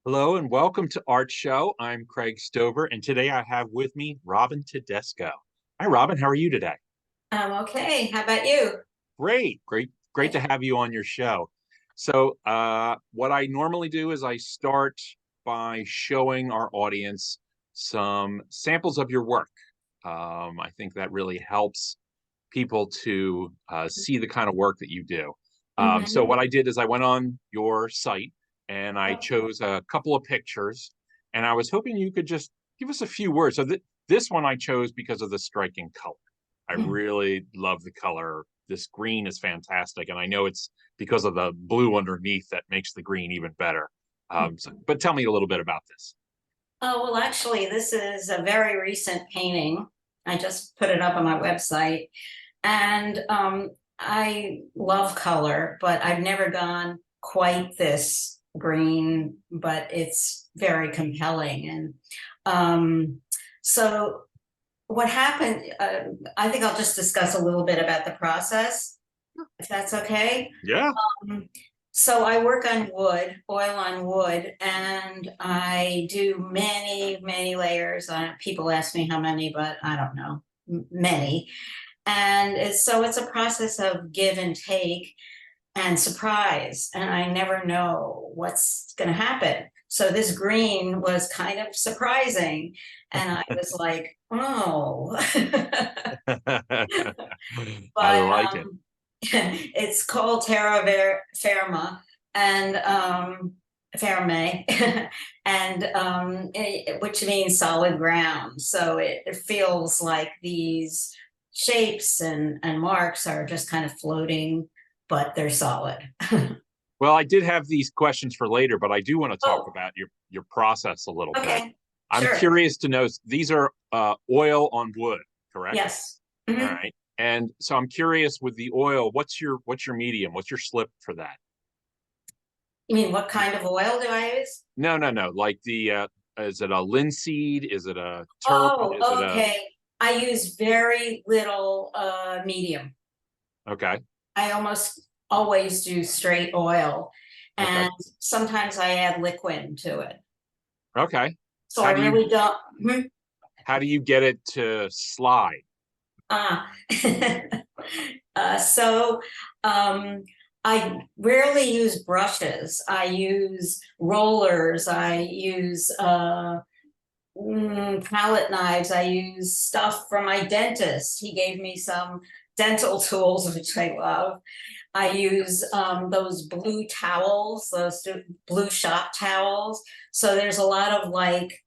Hello and welcome to ArtShow. I'm Craig Stover, and today I have with me Robin Tedesco. Hi, Robin. How are you today? I'm okay. How about you? Great to have you on your show. So, what I normally do is I start by showing our audience some samples of your work. I think that really helps people to see the kind of work that you do. So Hmm. what I did is I went on your site and I chose a couple of pictures, and I was hoping you could just give us a few words. So this one I chose because of the striking color. I really love the color. This green is fantastic, and I know it's because of the blue underneath that makes the green even better. But tell me a little bit about this. Oh, well, actually, this is a very recent painting. I just put it up on my website. And I love color, but I've never gone quite this green, but it's very compelling. And so what happened, I think I'll just discuss a little bit about the process, if that's okay. Yeah. Um, so I work on wood, oil on wood, and I do many, many layers on it. People ask me how many, but I don't know, many. And so it's a process of give and take and surprise, and I never know what's going to happen. So this green was kind of surprising, and I was like, oh. I But like it. it's called Firma and Ferme, and which means solid ground. So it feels like these shapes and marks are just kind of floating, but they're solid. Well, I did have these questions for later, but I do want to talk Oh, about your process a little bit. okay, I'm sure. curious to know, these are oil on wood, correct? Yes. All Mhm. right. And so I'm curious with the oil, what's your medium? What's your slip for that? You mean what kind of oil do I use? No, no, no. Like the is it a linseed? Is it a turp? Is it Oh, a okay. I use very little medium. okay, I almost always do straight oil, okay, and sometimes I add liquid to it. okay. So I How do you really don't. how do you get it to slide? Ah. So um, I rarely use brushes. I use rollers. I use palette knives. I use stuff from my dentist. He gave me some dental tools, which I love. I use those blue towels, those blue shop towels. So there's a lot of like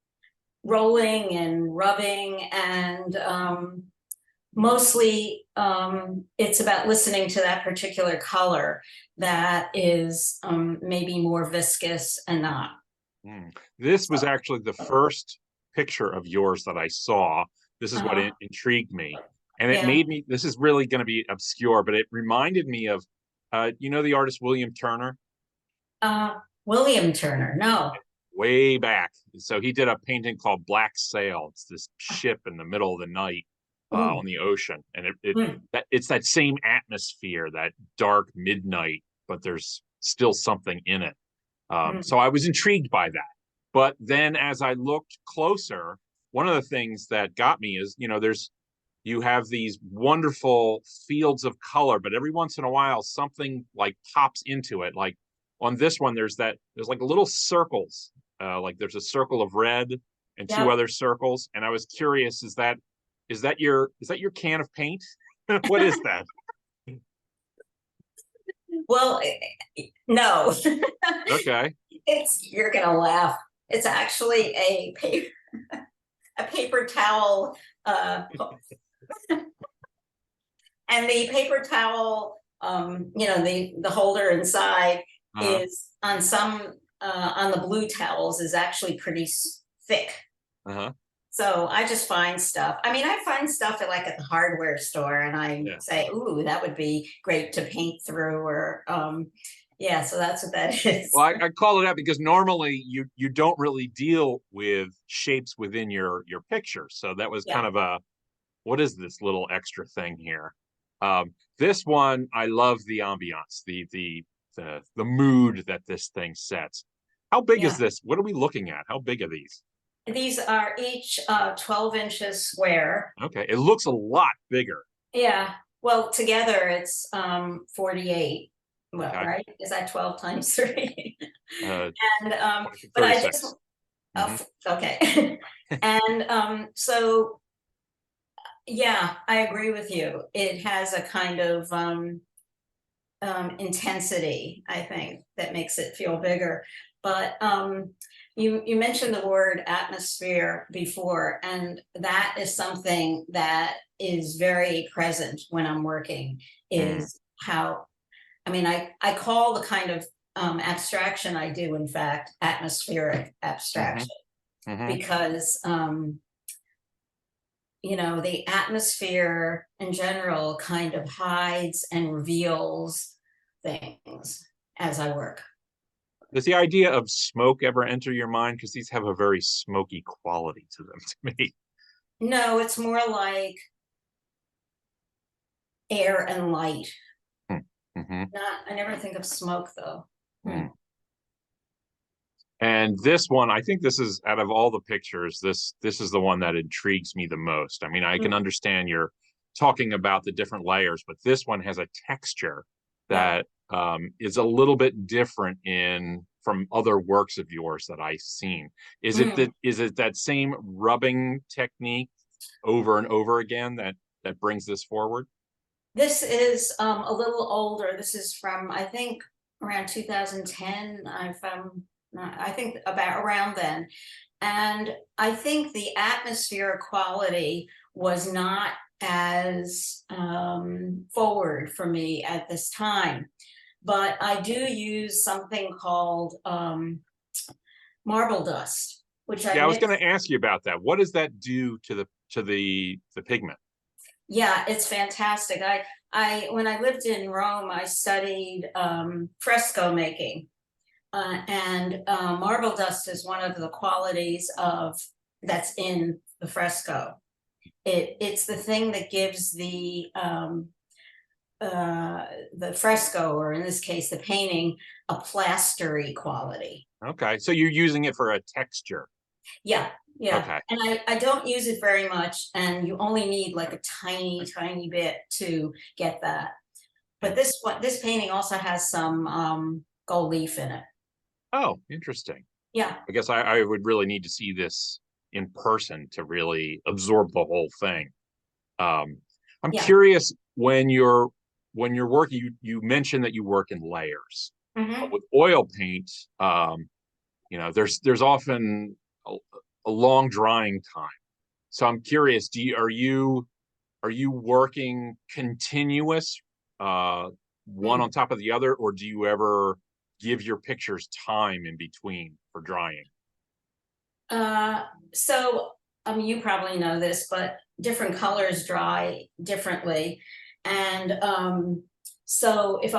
rolling and rubbing, and mostly it's about listening to that particular color that is maybe more viscous and not. Mm. This was So, actually the first picture of yours that I saw. This is what uh, intrigued me. And it yeah. made me, this is really going to be obscure, but it reminded me of, the artist William Turner Uh, William Turner, no. way back. So he did a painting called Black Sail. It's this ship in the middle of the night on Ooh. the ocean. And Mm, it's that same atmosphere, that dark midnight, but there's still something in it. So mm. I was intrigued by that. But then as I looked closer, one of the things that got me is, you have these wonderful fields of color, but every once in a while something like pops into it. Like on this one, there's like little circles. Like there's a circle of red and two Yep. other circles. And I was curious, is that your can of paint? What is that? Well, no. Okay. It's you're gonna laugh. It's actually a paper towel, and the paper towel, the holder inside Uh-huh. is on some on the blue towels is actually pretty thick. Uh-huh. So I just find stuff. I mean, I find stuff at the hardware store, and I Yeah. say, "Ooh, that would be great to paint through." Or, yeah. So that's what that is. Well, I call it out because normally you don't really deal with shapes within your picture. So that was kind Yeah. of what is this little extra thing here? This one, I love the ambiance, the mood that this thing sets. How big is Yeah. this? What are we looking at? How big are these? These are each 12 inches square. Okay, it looks a lot bigger. Yeah. Well, together it's 48. Well, Okay, right? Is that 12 times 3? uh, And but I just 36. Hmm. okay. And so yeah, I agree with you. It has a kind of intensity, I think, that makes it feel bigger. But you mentioned the word atmosphere before, and that is something that is very present when I'm working. Mm. Is how, I mean, I call the kind of abstraction I do, in fact, atmospheric Hmm. abstraction, Hmm. because the atmosphere in general kind of hides and reveals things as I work. Does the idea of smoke ever enter your mind? Because these have a very smoky quality to them to me. No, it's more like air and light. Mm-hmm. Not, I never think of smoke though. Hmm. Mm. And this one, I think this is out of all the pictures, this is the one that intrigues me the most. I mean, I can Mm. understand you're talking about the different layers, but this one has a texture Yeah. that is a little bit different in from other works of yours that I've seen. Mm. Is it that same rubbing technique over and over again that brings this forward? This is a little older. This is from, I think, around 2010. I think about around then. And I think the atmosphere quality was not as forward for me at this time. But I do use something called marble dust, which I Yeah, I was mix. going to ask you about that. What does that do to the pigment? Yeah, it's fantastic. I when I lived in Rome, I studied fresco making, and marble dust is one of the qualities of that's in the fresco. It's the thing that gives the fresco, or in this case, the painting, a plastery quality. Okay, so you're using it for a texture. Yeah, yeah. Okay. And I don't use it very much, and you only need like a tiny, tiny bit to get that. But this painting also has some gold leaf in it. Oh, interesting. Yeah, I guess I would really need to see this in person to really absorb the whole thing. Um, I'm yeah. curious when you're working, you mentioned that you work in layers. Hmm. With oil paint, there's often a long drying time. So I'm curious, are you working continuous, one on top of the other, or do you ever give your pictures time in between for drying? Uh, so you probably know this, but different colors dry differently, and so if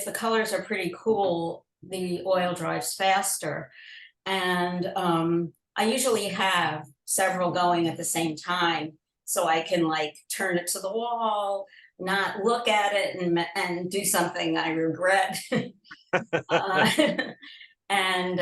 the colors are pretty cool, the oil dries faster. And I usually have several going at the same time, so I can like turn it to the wall, not look at it, and do something I regret. uh, and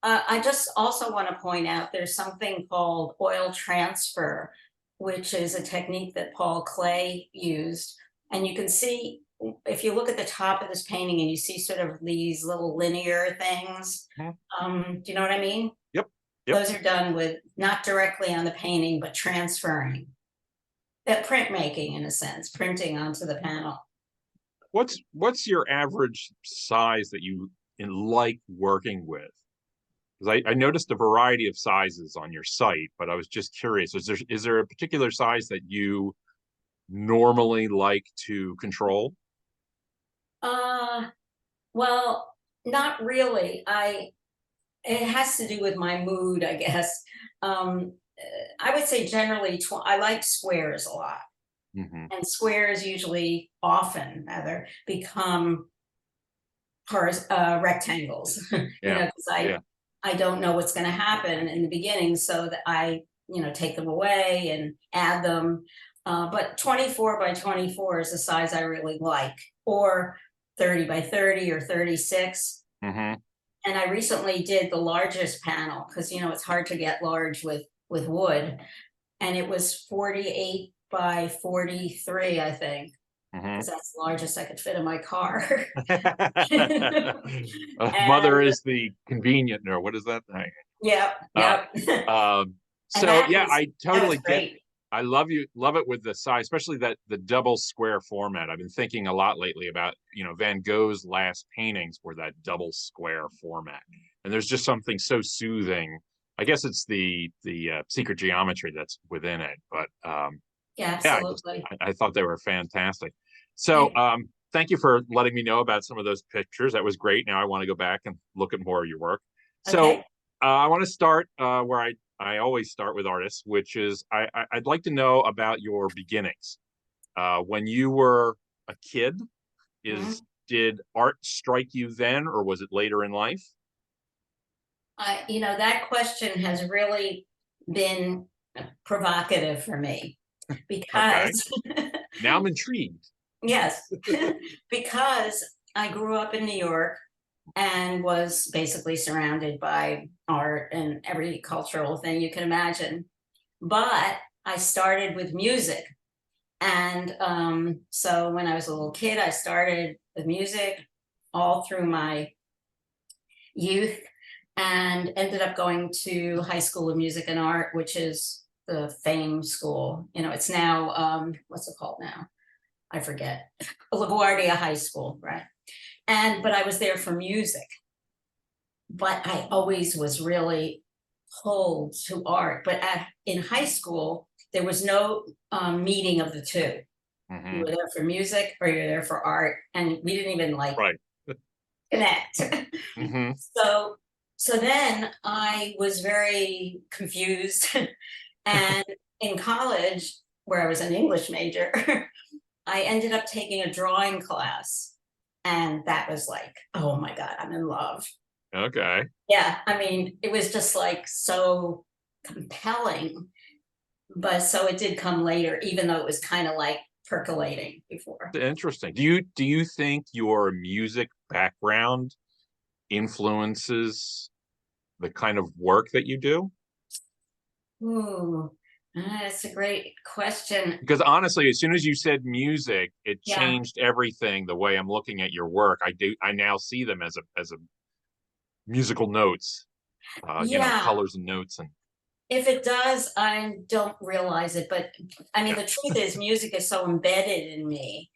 I just also want to point out there's something called oil transfer, which is a technique that Paul Klee used. And you can see, if you look at the top of this painting and you see sort of these little linear things, Mhm. do you know what I mean? Yep. Yep. Those are done with not directly on the painting, but transferring. That printmaking, in a sense, printing onto the panel. What's your average size that you like working with? Because I noticed a variety of sizes on your site, but I was just curious, is there a particular size that you normally like to control? Uh, well, not really. It has to do with my mood, I guess. I would say generally, I like squares a lot, Hmm. and squares usually, often rather, become rectangles. Yeah. Because Yeah. I don't know what's going to happen in the beginning, so that I take them away and add them. But 24 by 24 is the size I really like, or 30 by 30 or 36. Hmm. And I recently did the largest panel because it's hard to get large with wood, and it was 48 by 43, I think, Mhm. because that's the largest I could fit in my car. Mother And is the convenient, or what is that thing? yep, Uh, yep. And so yeah, I that was totally get. great. I love it with the size, especially that the double square format. I've been thinking a lot lately about, Van Gogh's last paintings were that double square format, and there's just something so soothing. I guess it's the secret geometry that's within it, but Yeah, yeah, absolutely. I thought they were fantastic. So And thank you for letting me know about some of those pictures. That was great. Now I want to go back and look at more of your work. So okay, I want to start where I always start with artists, which is I'd like to know about your beginnings. When you were a kid, mhm. did art strike you then, or was it later in life? That question has really been provocative for me Okay, because now I'm intrigued. yes, because I grew up in New York and was basically surrounded by art and every cultural thing you can imagine. But I started with music. And so when I was a little kid, I started with music all through my youth and ended up going to High School of Music and Art, which is the fame school. It's now, what's it called now? I forget. LaGuardia High School, right? But I was there for music. But I always was really pulled to art. But in high school, there was no meeting of the two. You Hmm. were there for music or you're there for art, and we didn't even like Right. connect. Hmm. so so then I was very confused, and in college, where I was an English major, I ended up taking a drawing class, and that was like, oh my god, I'm in love. Okay. Yeah, I mean, it was just like so compelling, but so it did come later, even though it was kind of like percolating before. Interesting. Do you think your music background influences the kind of work that you do? Ooh, that's a great question. Because honestly, as soon as you said music, it Yeah, changed everything the way I'm looking at your work. I now see them as a musical notes, yeah. colors and notes and If it does, I don't realize it. But I mean, yeah. the truth is, music is so embedded in me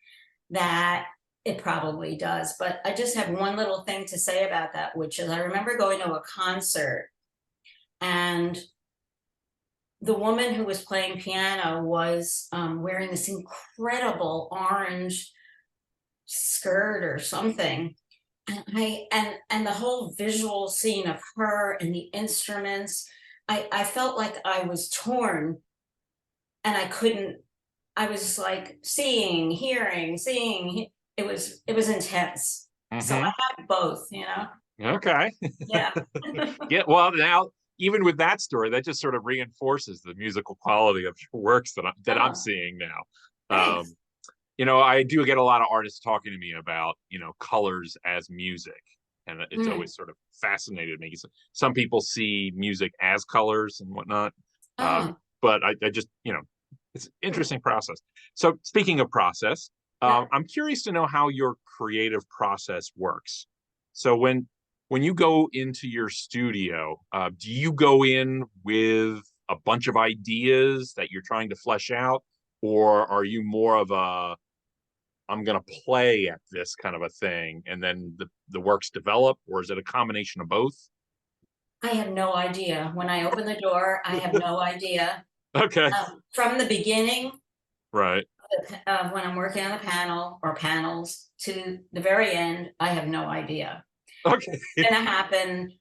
that it probably does. But I just have one little thing to say about that, which is I remember going to a concert, and the woman who was playing piano was wearing this incredible orange skirt or something. And the whole visual scene of her and the instruments, I felt like I was torn, and I couldn't. I was like seeing, hearing, seeing. It was intense. So Hmm. I have both. Okay. Yeah. Yeah. Well, now even with that story, that just sort of reinforces the musical quality of your works that I'm Oh, seeing now. thanks. Um, I do get a lot of artists talking to me about, colors as music. And it's Mm. always sort of fascinated me. Some people see music as colors and whatnot. Uh, Oh, but I just, it's an interesting process. So speaking of process, yeah. I'm curious to know how your creative process works. So when you go into your studio, do you go in with a bunch of ideas that you're trying to flesh out, or are you more of a I'm going to play at this kind of a thing, and then the works develop, or is it a combination of both? I have no idea. When I open the door, I have no idea. Okay. From the beginning, Right. when I'm working on a panel or panels to the very end, I have no idea Okay. what's going to happen.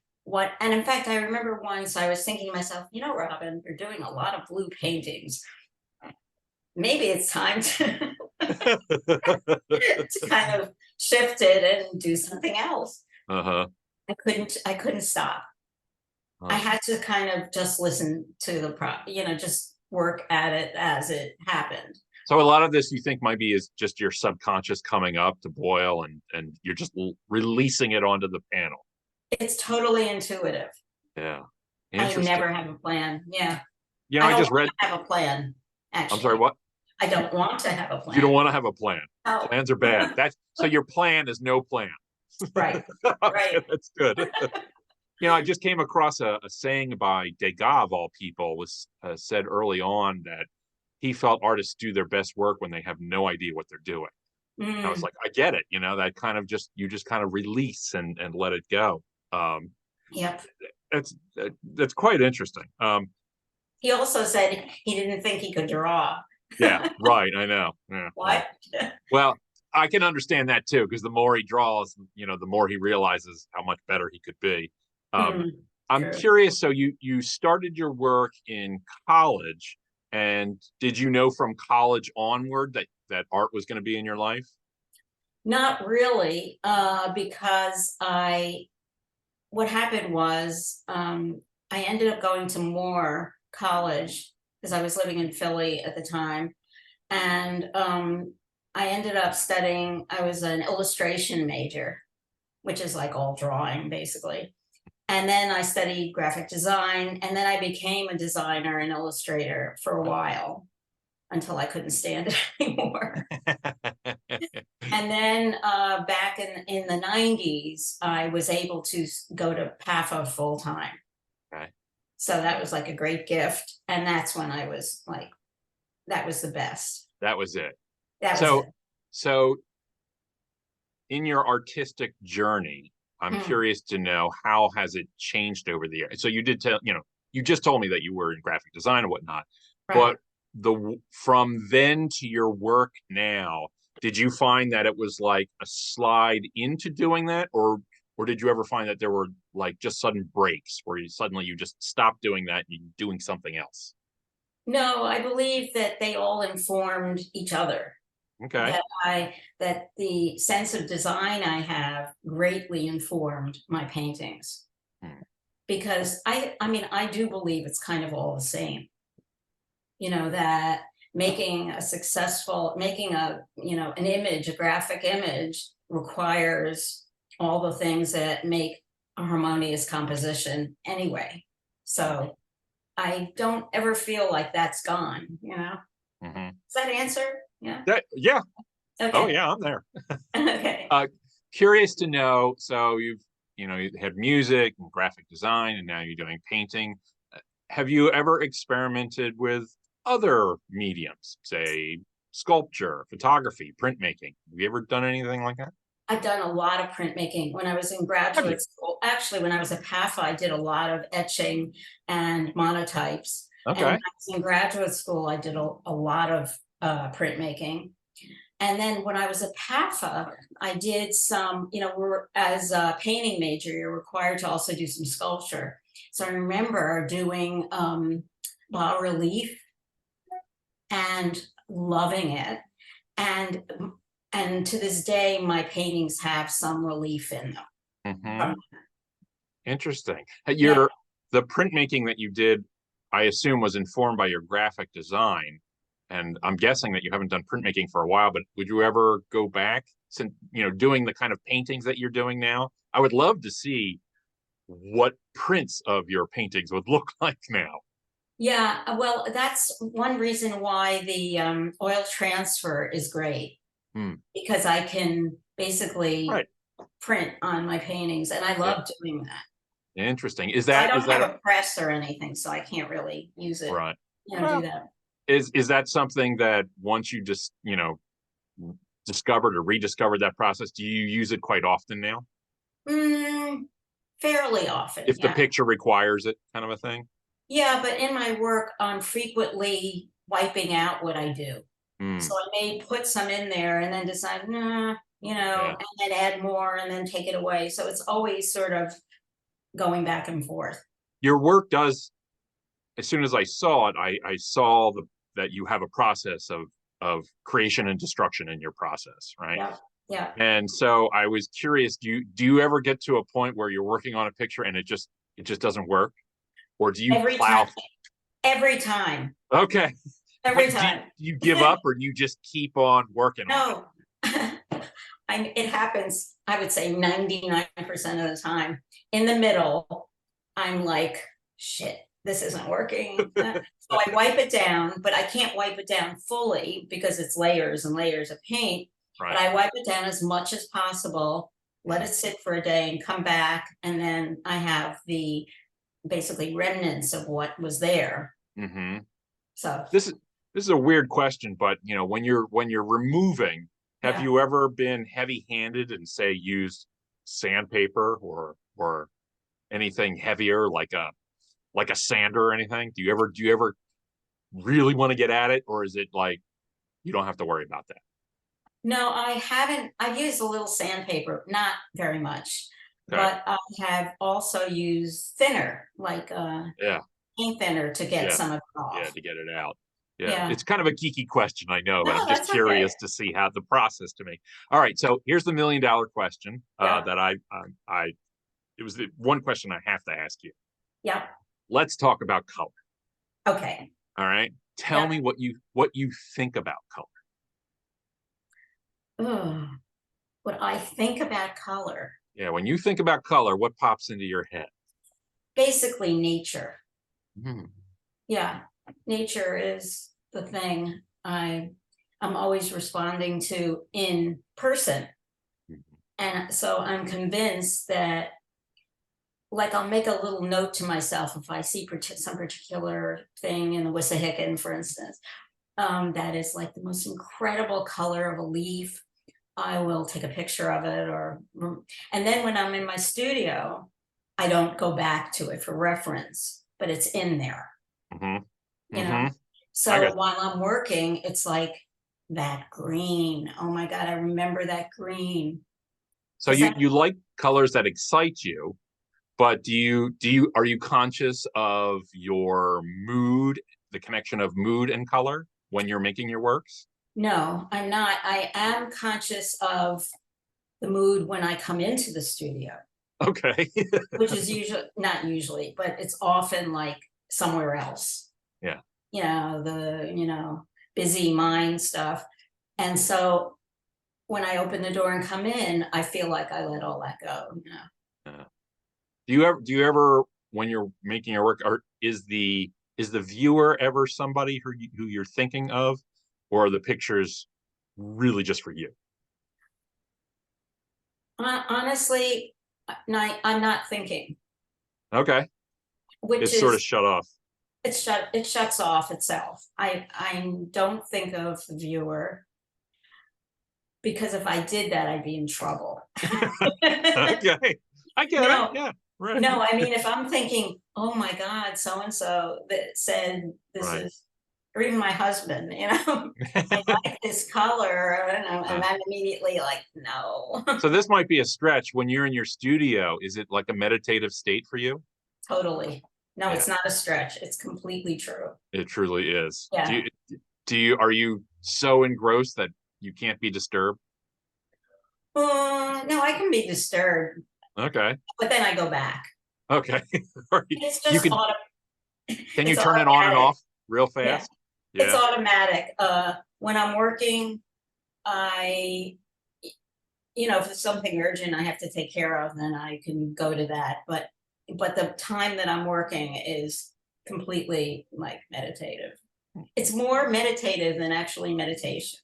And in fact, I remember once I was thinking to myself, Robin, you're doing a lot of blue paintings. Maybe it's time to, to kind of shift it and do something else. Uh-huh. I couldn't stop. I Huh. had to kind of just listen to just work at it as it happened. So a lot of this you think might be is just your subconscious coming up to boil, and you're just releasing it onto the panel. It's totally intuitive. Yeah. I Interesting. never have a plan. Yeah. You know, I I don't just want read, to have a plan, I'm sorry, actually. what? I don't want to have a You don't plan. want to have a plan. Oh, Plans are bad. That's so your plan is no plan. right, Okay, right. that's good. You know, I just came across a saying by Degas, of all people, was said early on that he felt artists do their best work when they have no idea what they're doing. I was Mm, like, I get it. You know, that kind of just you just kind of release and let it go. Um, yep. that's that's quite interesting. He also said he didn't think he could draw. Yeah, right. I know. Yeah, yeah. What? Well, I can understand that too, because the more he draws, you know, the more he realizes how much better he could be. Um, Mm, I'm true. curious. So you started your work in college, and did you know from college onward that art was going to be in your life? Not really, because what happened was, I ended up going to Moore College because I was living in Philly at the time, and I ended up studying. I was an illustration major, which is like all drawing basically. And then I studied graphic design, and then I became a designer and illustrator for a while until I couldn't stand it anymore. And then back in the 90s, I was able to go to PAFA full time. Okay. So that was like a great gift. And that's when I was like, that was the best. That was it. That was it. So in your artistic journey, I'm Mm, curious to know how has it changed over the years. So you did tell, you know, you just told me that you were in graphic design and whatnot, right. but from then to your work now, did you find that it was like a slide into doing that, or did you ever find that there were like just sudden breaks where you just stopped doing that and you're doing something else? No, I believe that they all informed each other. Okay. That the sense of design I have greatly informed my paintings Hmm. because I mean I do believe it's kind of all the same. That making a an image, a graphic image requires all the things that make a harmonious composition anyway. So I don't ever feel like that's gone. Mm-hmm. Does that answer? Yeah. Yeah. Oh Okay. yeah, I'm there. Okay. Uh, Curious to know. So you had music and graphic design, and now you're doing painting. Have you ever experimented with other mediums, say sculpture, photography, printmaking? Have you ever done anything like that? I've done a lot of printmaking when I was in Have you? graduate school. Actually, when I was at PAFA, I did a lot of etching and monotypes. And when Okay. I was in graduate school, I did a lot of printmaking. And then when I was at PAFA, I did as a painting major, you're required to also do some sculpture. So I remember doing bas relief and loving it. And and to this day, my paintings have some relief in them. Hmm. From, Interesting. yeah, The printmaking that you did, I assume, was informed by your graphic design. And I'm guessing that you haven't done printmaking for a while, but would you ever go back since, doing the kind of paintings that you're doing now? I would love to see what prints of your paintings would look like now. yeah. Well, that's one reason why the oil transfer is great Hmm. because I can basically Right. print on my paintings, and I Yeah. love doing that. Interesting. So I Is don't that have a press or anything, so I can't really use it. right? Do Well, that. is that something that once you just, discovered or rediscovered that process, do you use it quite often now? Mm, fairly often, If the yeah. picture requires it, kind of a thing? Yeah, but in my work, I'm frequently wiping out what I do. Hmm. So I may put some in there and then decide, nah, Yeah. and then add more and then take it away. So it's always sort of going back and forth. Your work does, as soon as I saw it, I saw that you have a process of creation and destruction in your process, right? Yeah. Yeah. And so I was curious, do you ever get to a point where you're working on a picture and it just doesn't work? Or do you Every plow? time. Every time. Okay. Every But do time. you give up or do you just keep on working on it? No. it happens, I would say 99% of the time. In the middle, I'm like, shit, this isn't working. So I wipe it down, but I can't wipe it down fully because it's layers and layers of paint. But Right. I wipe it down as much as possible, let it sit for a day and come back. And then I have the basically remnants of what was there. Hmm. So This is a weird question, but you know, when you're removing, have yeah. you ever been heavy-handed and say used sandpaper or anything heavier like a sander or anything? Do you ever really want to get at it, or is it like you don't have to worry about that? No, I haven't. I've used a little sandpaper, not very much, Okay. but I have also used thinner, like Yeah. paint thinner to get Yeah. some of it Yeah. off. To get it out. Yeah. Yeah. It's kind of a geeky question, I know, but I'm No, just that's okay. curious to see how the process to make. All right. So here's the $1,000,000 question Yeah. that I it was the one question I have to ask you. Yeah. Let's talk about color. Okay. All right. Tell Yeah. me what you think about color. Ugh. What I think about color, Yeah, when you think about color, what pops into your head? basically nature. Hmm. Yeah. Nature is the thing I'm always responding to in person. And so I'm convinced that, like, I'll make a little note to myself if I see some particular thing in the Wissahickon, for instance, that is like the most incredible color of a leaf. I will take a picture of it, and then when I'm in my studio, I don't go back to it for reference, but it's in there, Hmm. you know. Hmm. I So got while I'm working, it's like that green. Oh my God, I remember that green. so Does that you like colors that excite you, but are you conscious of your mood, the connection of mood and color when you're making your works? No, I'm not. I am conscious of the mood when I come into the studio, Okay. which is usually not usually, but it's often like somewhere else. Yeah. The busy mind stuff. And so when I open the door and come in, I feel like I let all that go. Yeah. Do you ever when you're making your work, is the viewer ever somebody who you're thinking of, or are the pictures really just for you? Honestly, I'm not thinking, Okay. which It's sort of is shut off. it shuts off itself. I don't think of the viewer, because if I did that, I'd be in trouble. Okay. I get it. No, Yeah. Right. no, I mean, if I'm thinking, oh my God, so and so that said this Right. is, or even my husband, I like this color, and Uh, I'm immediately like, no. so this might be a stretch. When you're in your studio, is it like a meditative state for you? Totally. No, Yeah, it's not a stretch. It's completely true. it truly is. Do Yeah. you are you so engrossed that you can't be disturbed? No, I can be disturbed, Okay. but then I go back. Okay. Or It's you just can can you it's turn it on and automatic. off real Yeah, fast? it's Yeah. automatic. When I'm working, I, if it's something urgent I have to take care of, then I can go to that. But the time that I'm working is completely like meditative. It's more meditative than actually meditation.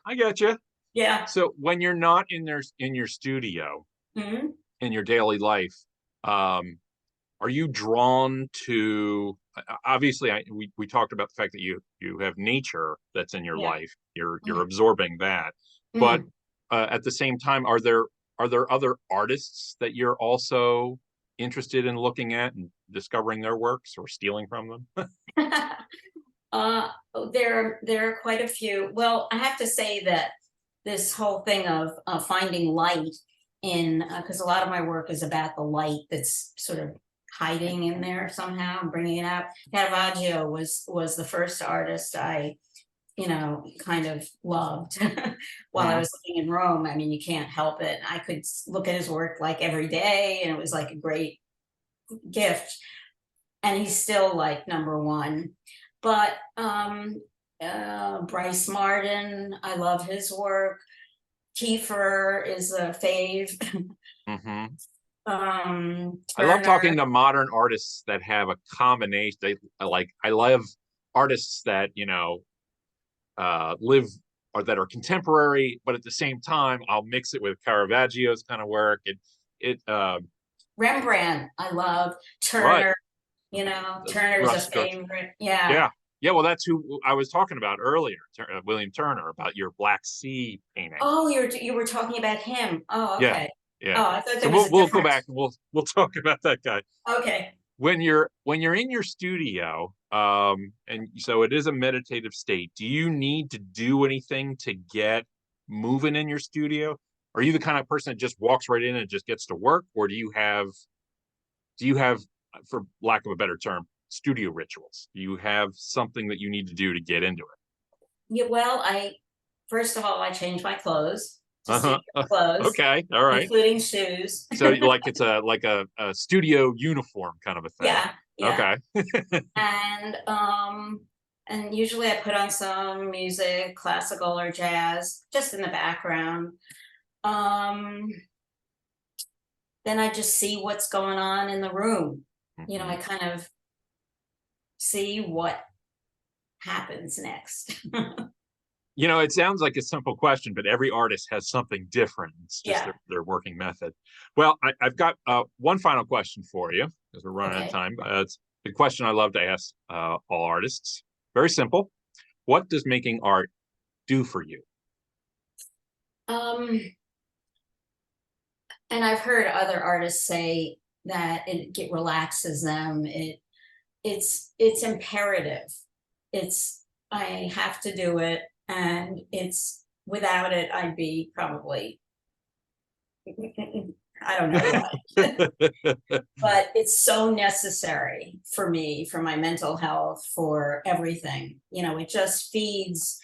I get you. Yeah. So when you're not in your studio Hmm. in your daily life, um, are you drawn to obviously we talked about the fact that you have nature that's in your Yeah. life, you're Hmm. absorbing that, but Hmm. at the same time, are there other artists that you're also interested in looking at and discovering their works or stealing from them? uh, there are quite a few. Well, I have to say that this whole thing of finding light in, because a lot of my work is about the light that's sort of hiding in there somehow and bringing it out. Caravaggio was the first artist I kind of loved while I Mhm. was living in Rome. I mean, you can't help it. I could look at his work like every day, and it was like a great gift. And he's still like number one. But Bryce Martin, I love his work. Kiefer is a fave. Hmm. I love Turner. talking to modern artists that have a combination. I love artists that, live or that are contemporary, but at the same time, I'll mix it with Caravaggio's kind of work. Rembrandt, I love. Right. Turner, Turner's a favorite. Yeah. Yeah. Yeah. Well, that's who I was talking about earlier, William Turner, about your Black Sea painting. Oh, you were talking about him. Oh, Yeah. okay. Yeah. Oh, I thought So there was a we'll go difference. back and we'll talk about that guy. Okay. When you're in your studio, and so it is a meditative state, do you need to do anything to get moving in your studio? Are you the kind of person that just walks right in and just gets to work, or do you have, for lack of a better term, studio rituals? Do you have something that you need to do to get into it? Yeah, well, first of all, I change my clothes to Uh-huh. studio clothes, Okay. All right. including shoes. So like it's a studio uniform kind of a thing. Yeah, yeah. Okay. And usually I put on some music, classical or jazz, just in the background. Um, then I just see what's going on in the room. I kind of see what happens next. It sounds like a simple question, but every artist has something different. It's just Yeah. their working method. Well, I've got one final question for you because we're running out of Okay. time. It's the question I love to ask all artists. Very simple. What does making art do for you? And I've heard other artists say that it relaxes them. It's imperative. I have to do it, and without it I'd be probably I don't know what. But it's so necessary for me, for my mental health, for everything. It just feeds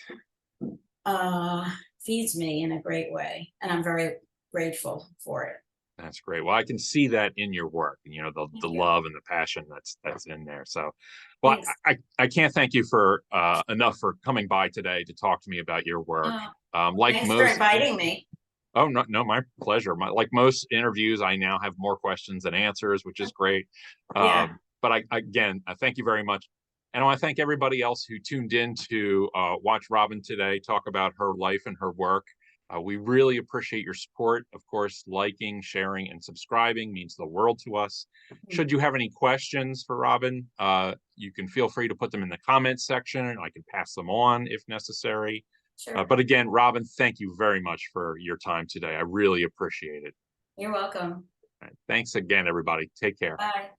me in a great way, and I'm very grateful for it. That's great. Well, I can see that in your work, the Thank you. love and the passion that's in there. So, well, Thanks. I can't thank you for enough for coming by today to talk to me about your work. Like Thanks for most, inviting me. oh no, no, my pleasure. Like most interviews, I now have more questions than answers, which is great. Yeah. But I thank you very much, and I want to thank everybody else who tuned in to watch Robin today talk about her life and her work. We really appreciate your support. Of course, liking, sharing, and subscribing means the world to us. Should you have any questions for Robin, you can feel free to put them in the comments section, and I can pass them on if necessary. Sure. But again, Robin, thank you very much for your time today. I really appreciate it. You're welcome. Thanks again, everybody. Take care. Bye.